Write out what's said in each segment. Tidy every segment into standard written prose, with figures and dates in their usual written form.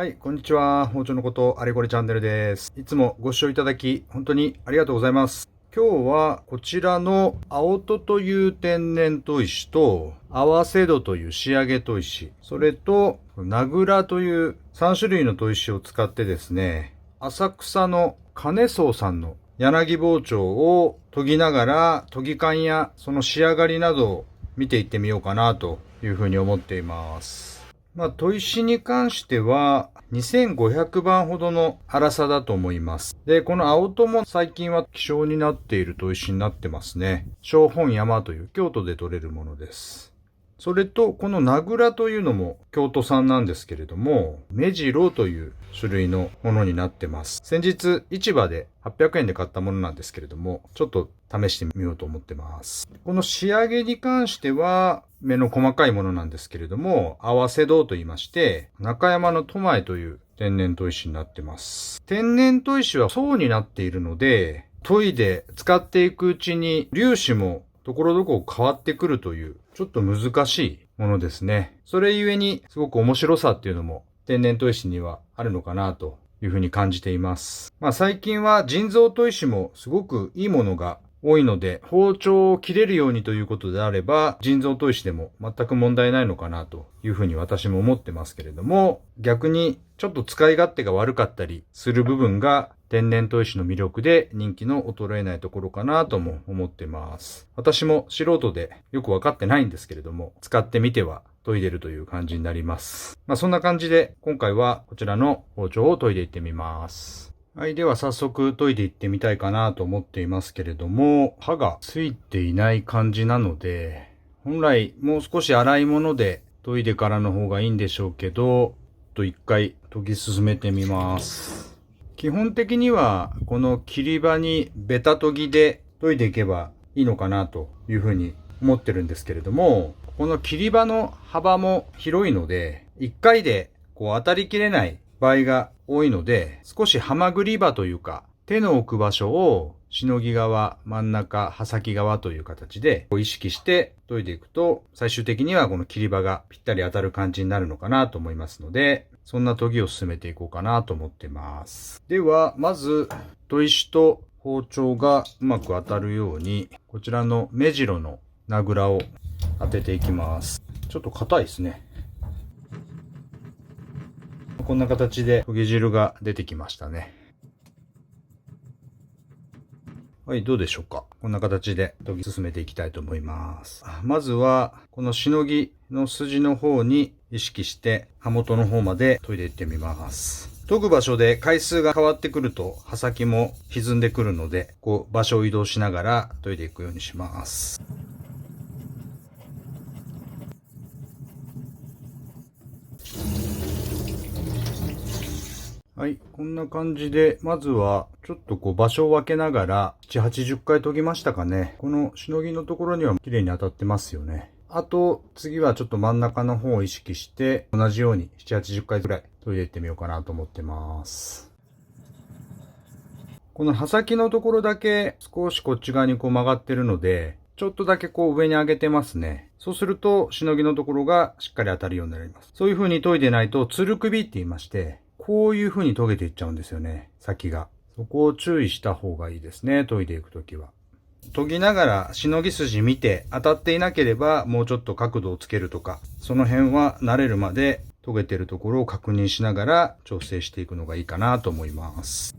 はい、こんにちは。包丁のことあれこれチャンネルです。いつもご視聴いただき、本当にありがとうございます。今日はこちらの青戸という天然砥石と、合わせ戸という仕上げ砥石、それと名倉という3種類の砥石を使ってですね、浅草の金宗さんの柳包丁を研ぎながら、研ぎ感やその仕上がりなどを見ていってみようかなというふうに思っています。砥石に関しては、2500番ほどの粗さだと思います。で、この青戸も最近は希少になっている砥石になってますね。小本山という京都で採れるものです。それと、この名倉というのも京都産なんですけれども、目白という種類のものになってます。先日、市場で800円で買ったものなんですけれども、ちょっと試してみようと思ってます。この仕上げに関しては、目の細かいものなんですけれども、合わせ銅と言いまして、中山のトマエという天然砥石になってます。天然砥石は層になっているので、研いで使っていくうちに粒子もところどころ変わってくるという、ちょっと難しいものですね。それゆえにすごく面白さっていうのも天然砥石にはあるのかなというふうに感じています。最近は人造砥石もすごくいいものが多いので、包丁を切れるようにということであれば、人造砥石でも全く問題ないのかなというふうに私も思ってますけれども、逆にちょっと使い勝手が悪かったりする部分が天然砥石の魅力で人気の衰えないところかなとも思ってます。私も素人でよくわかってないんですけれども、使ってみては研いでるという感じになります。そんな感じで今回はこちらの包丁を研いでいってみます。はい。では早速研いでいってみたいかなと思っていますけれども、刃がついていない感じなので、本来もう少し粗いもので研いでからの方がいいんでしょうけど、一回研ぎ進めてみます。基本的にはこの切り刃にベタ研ぎで研いでいけばいいのかなというふうに思ってるんですけれども、この切り刃の幅も広いので、一回で当たりきれない場合が多いので、少しはまぐり刃というか、手の置く場所をしのぎ側、真ん中、刃先側という形で意識して研いでいくと、最終的にはこの切り刃がぴったり当たる感じになるのかなと思いますので、そんな研ぎを進めていこうかなと思ってます。では、まず、砥石と包丁がうまく当たるように、こちらの目白の名倉を当てていきます。ちょっと硬いですね。こんな形で研ぎ汁が出てきましたね。はい、どうでしょうか。こんな形で研ぎ進めていきたいと思います。まずは、このしのぎの筋の方に意識して、刃元の方まで研いでいってみます。研ぐ場所で回数が変わってくると、刃先も歪んでくるので、場所を移動しながら研いでいくようにします。はい。こんな感じで、まずは、ちょっと場所を分けながら、7、80回研ぎましたかね。このしのぎのところには綺麗に当たってますよね。あと、次はちょっと真ん中の方を意識して、同じように7、80回ぐらい研いでいってみようかなと思ってます。この刃先のところだけ少しこっち側に曲がってるので、ちょっとだけ上に上げてますね。そうすると、しのぎのところがしっかり当たるようになります。そういう風に研いでないと、つる首って言いまして、こういう風に研げていっちゃうんですよね、先が。そこを注意した方がいいですね、研いでいくときは。研ぎながらしのぎ筋見て当たっていなければもうちょっと角度をつけるとか、その辺は慣れるまで研げてるところを確認しながら調整していくのがいいかなと思います。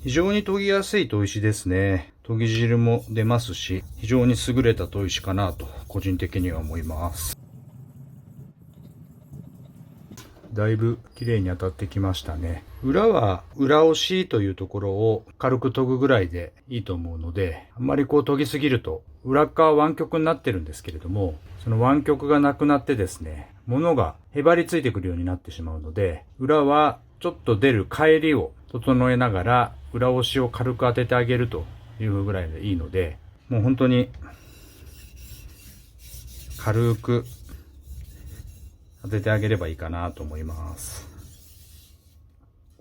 非常に研ぎやすい砥石ですね。研ぎ汁も出ますし、非常に優れた砥石かなと個人的には思います。だいぶ綺麗に当たってきましたね。裏は裏押しというところを軽く研ぐぐらいでいいと思うので、あんまり研ぎすぎると裏側湾曲になってるんですけれども、その湾曲がなくなってですね、物がへばりついてくるようになってしまうので、裏はちょっと出る帰りを整えながら裏押しを軽く当ててあげるというぐらいでいいので、もう本当に軽く当ててあげればいいかなと思います。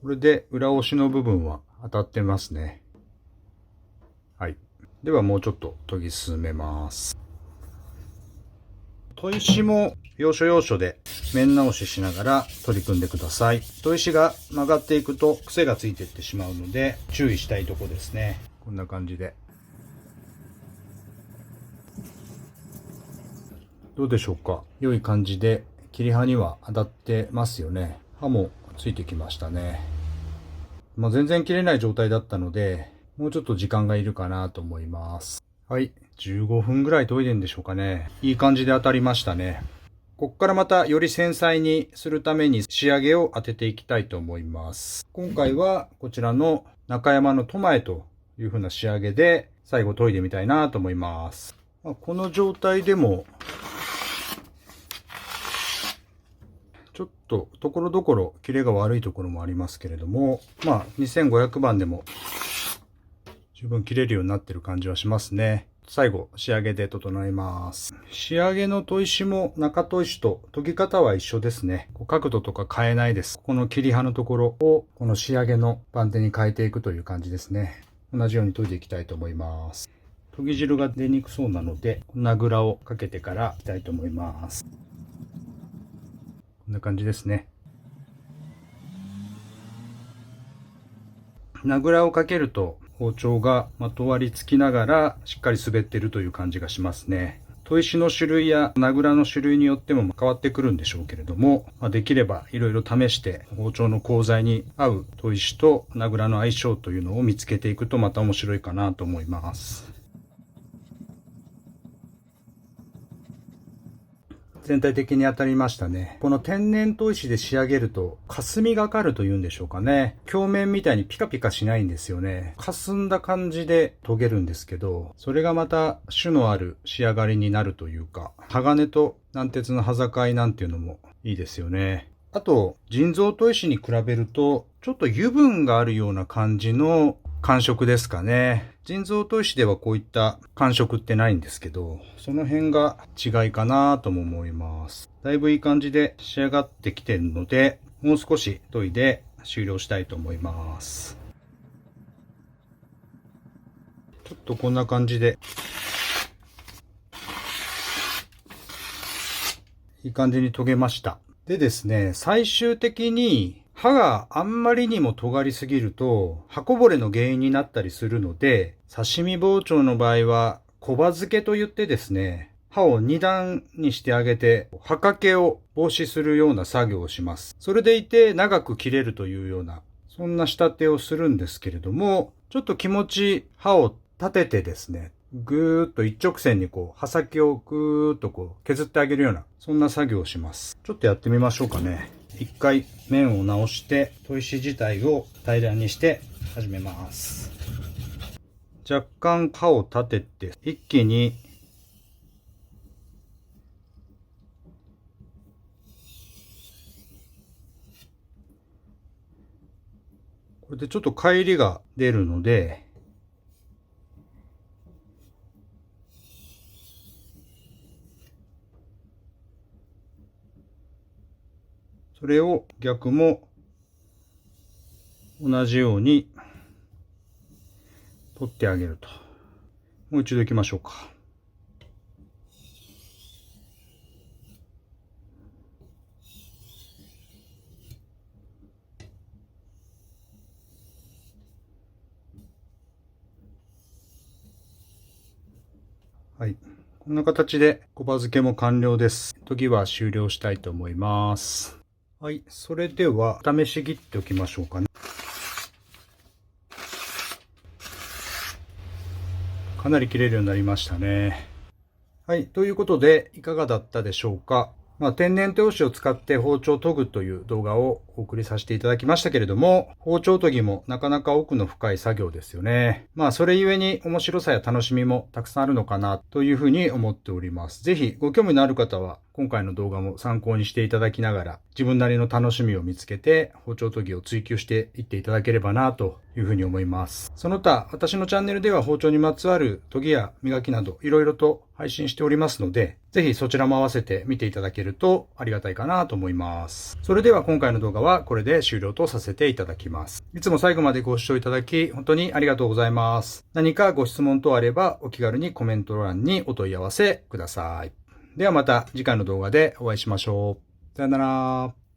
これで裏押しの部分は当たってますね。はい。ではもうちょっと研ぎ進めます。砥石も要所要所で面直ししながら取り組んでください。砥石が曲がっていくと癖がついていってしまうので注意したいとこですね。こんな感じで。どうでしょうか。良い感じで切り刃には当たってますよね。刃もついてきましたね。全然切れない状態だったので、もうちょっと時間がいるかなと思います。はい。15分ぐらい研いでんでしょうかね。いい感じで当たりましたね。こっからまたより繊細にするために仕上げを当てていきたいと思います。今回はこちらの中山のトマエという風な仕上げで最後研いでみたいなと思います。この状態でもちょっとところどころキレが悪いところもありますけれども、2500番でも十分切れるようになってる感じはしますね。最後仕上げで整えます。仕上げの砥石も中砥石と研ぎ方は一緒ですね。角度とか変えないです。この切り刃のところをこの仕上げの番手に変えていくという感じですね。同じように研いでいきたいと思います。研ぎ汁が出にくそうなので名倉をかけてからいきたいと思います。こんな感じですね。名倉をかけると包丁がまとわりつきながらしっかり滑ってるという感じがしますね。砥石の種類や名倉の種類によっても変わってくるんでしょうけれども、できればいろいろ試して包丁の鋼材に合う砥石と名倉の相性というのを見つけていくとまた面白いかなと思います。全体的に当たりましたね。この天然砥石で仕上げると霞がかるというんでしょうかね。鏡面みたいにピカピカしないんですよね。霞んだ感じで研げるんですけど、それがまた種のある仕上がりになるというか、鋼と軟鉄の端境なんていうのもいいですよね。あと人造砥石に比べるとちょっと油分があるような感じの感触ですかね。人造砥石ではこういった感触ってないんですけど、その辺が違いかなとも思います。だいぶいい感じで仕上がってきてるので、もう少し研いで終了したいと思います。ちょっとこんな感じでいい感じに研げました。でですね、最終的に刃があんまりにも尖りすぎると刃こぼれの原因になったりするので、刺身包丁の場合は小刃付けといってですね、刃を2段にしてあげて刃掛けを防止するような作業をします。それでいて長く切れるというようなそんな仕立てをするんですけれども、ちょっと気持ち刃を立ててですね、ぐーっと一直線に刃先をぐーっと削ってあげるようなそんな作業をします。ちょっとやってみましょうかね。一回面を直して砥石自体を平らにして始めます。若干刃を立てて一気にこれでちょっと乖離が出るので、それを逆も同じように取ってあげると。もう一度行きましょうか。はい。こんな形で小刃付けも完了です。研ぎは終了したいと思います。はい。それでは試し切っておきましょうかね。かなり切れるようになりましたね。はい。ということで、いかがだったでしょうか。天然砥石を使って包丁を研ぐという動画をお送りさせていただきましたけれども、包丁研ぎもなかなか奥の深い作業ですよね。それゆえに面白さや楽しみもたくさんあるのかなというふうに思っております。ぜひご興味のある方は、今回の動画も参考にしていただきながら、自分なりの楽しみを見つけて、包丁研ぎを追求していっていただければなというふうに思います。その他、私のチャンネルでは包丁にまつわる研ぎや磨きなど、いろいろと配信しておりますので、ぜひそちらも合わせて見ていただけるとありがたいかなと思います。それでは今回の動画はこれで終了とさせていただきます。いつも最後までご視聴いただき本当にありがとうございます。何かご質問等あればお気軽にコメント欄にお問い合わせください。ではまた次回の動画でお会いしましょう。さよなら。